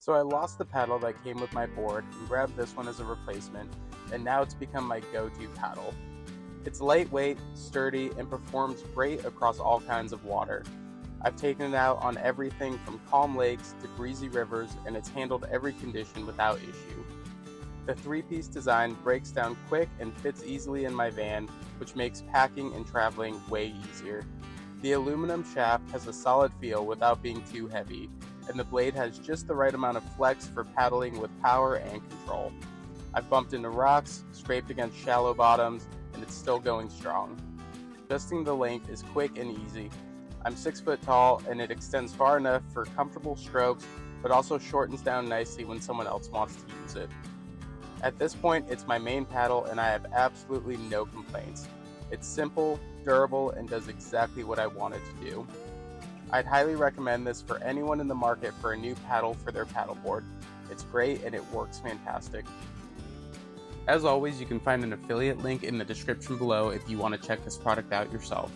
So I lost the paddle that came with my board and grabbed this one as a replacement, and now it's become my go-to paddle. It's lightweight, sturdy, and performs great across all kinds of water. I've taken it out on everything from calm lakes to breezy rivers, and it's handled every condition without issue. The three-piece design breaks down quick and fits easily in my van, which makes packing and traveling way easier. The aluminum shaft has a solid feel without being too heavy, and the blade has just the right amount of flex for paddling with power and control. I've bumped into rocks, scraped against shallow bottoms, and it's still going strong. Adjusting the length is quick and easy. I'm 6 foot tall, and it extends far enough for comfortable strokes, but also shortens down nicely when someone else wants to use it. At this point, it's my main paddle, and I have absolutely no complaints. It's simple, durable, and does exactly what I want it to do. I'd highly recommend this for anyone in the market for a new paddle for their paddleboard. It's great and it works fantastic. As always, you can find an affiliate link in the description below if you want to check this product out yourself.